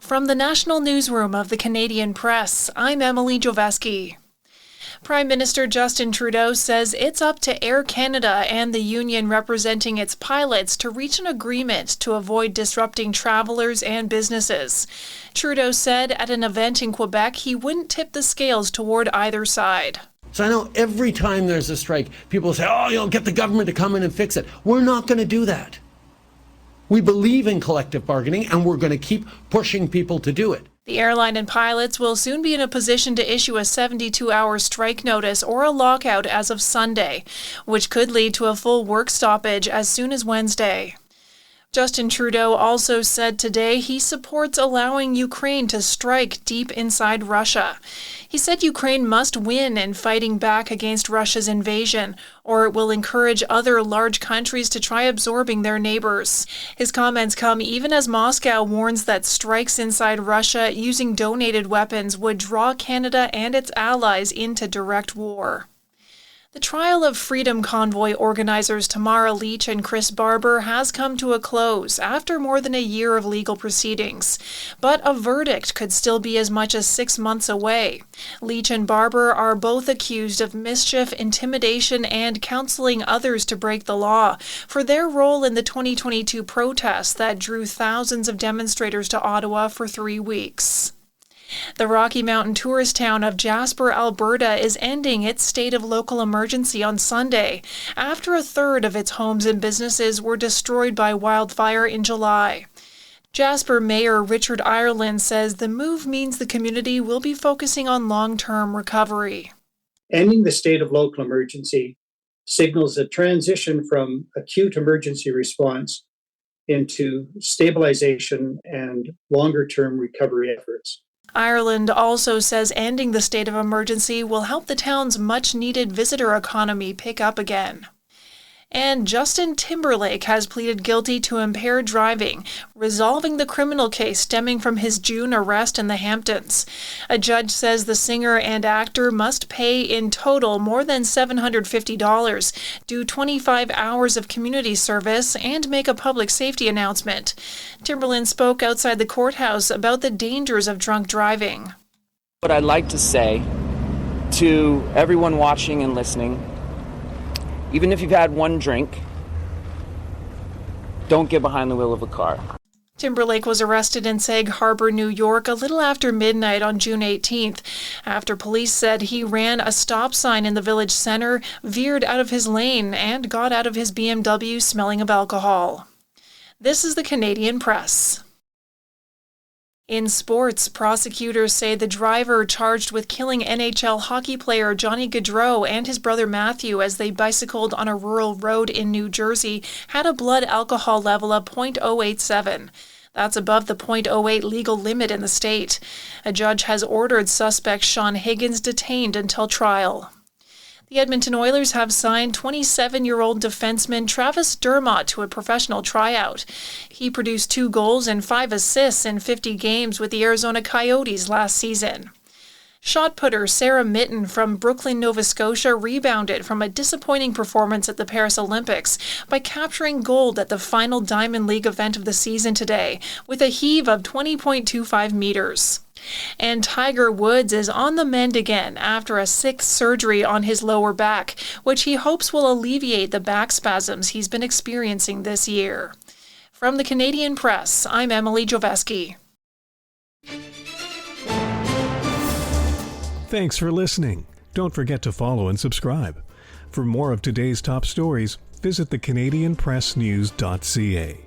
From the National Newsroom of the Canadian Press, I'm Emily Joveski. Prime Minister Justin Trudeau says it's up to Air Canada and the union representing its pilots to reach an agreement to avoid disrupting travelers and businesses. Trudeau said at an event in Quebec he wouldn't tip the scales toward either side. So I know every time there's a strike, people say, get the government to come in and fix it. We're not going to do that. We believe in collective bargaining, and we're going to keep pushing people to do it. The airline and pilots will soon be in a position to issue a 72-hour strike notice or a lockout as of Sunday, which could lead to a full work stoppage as soon as Wednesday. Justin Trudeau also said today he supports allowing Ukraine to strike deep inside Russia. He said Ukraine must win in fighting back against Russia's invasion, or it will encourage other large countries to try absorbing their neighbors. His comments come even as Moscow warns that strikes inside Russia using donated weapons would draw Canada and its allies into direct war. The trial of Freedom Convoy organizers Tamara Leach and Chris Barber has come to a close after more than a year of legal proceedings, but a verdict could still be as much as 6 months away. Leach and Barber are both accused of mischief, intimidation, and counseling others to break the law for their role in the 2022 protests that drew thousands of demonstrators to Ottawa for 3 weeks. The Rocky Mountain tourist town of Jasper, Alberta is ending its state of local emergency on Sunday after a third of its homes and businesses were destroyed by wildfire in July. Jasper Mayor Richard Ireland says the move means the community will be focusing on long-term recovery. Ending the state of local emergency signals a transition from acute emergency response into stabilization and longer-term recovery efforts. Ireland also says ending the state of emergency will help the town's much-needed visitor economy pick up again. And Justin Timberlake has pleaded guilty to impaired driving, resolving the criminal case stemming from his June arrest in the Hamptons. A judge says the singer and actor must pay in total more than $750, do 25 hours of community service, and make a public safety announcement. Timberlake spoke outside the courthouse about the dangers of drunk driving. What I'd like to say to everyone watching and listening, even if you've had one drink, don't get behind the wheel of a car. Timberlake was arrested in Sag Harbor, New York, a little after midnight on June 18th, after police said he ran a stop sign in the village center, veered out of his lane, and got out of his BMW smelling of alcohol. This is the Canadian Press. In sports, prosecutors say the driver charged with killing NHL hockey player Johnny Gaudreau and his brother Matthew as they bicycled on a rural road in New Jersey had a blood alcohol level of .087. That's above the .08 legal limit in the state. A judge has ordered suspect Sean Higgins detained until trial. The Edmonton Oilers have signed 27-year-old defenseman Travis Dermott to a professional tryout. He produced 2 goals and 5 assists in 50 games with the Arizona Coyotes last season. Shot putter Sarah Mitten from Brooklyn, Nova Scotia rebounded from a disappointing performance at the Paris Olympics by capturing gold at the final Diamond League event of the season today with a heave of 20.25 meters. And Tiger Woods is on the mend again after a 6th surgery on his lower back, which he hopes will alleviate the back spasms he's been experiencing this year. From the Canadian Press, I'm Emily Joveski. Thanks for listening. Don't forget to follow and subscribe. For more of today's top stories, visit thecanadianpressnews.ca.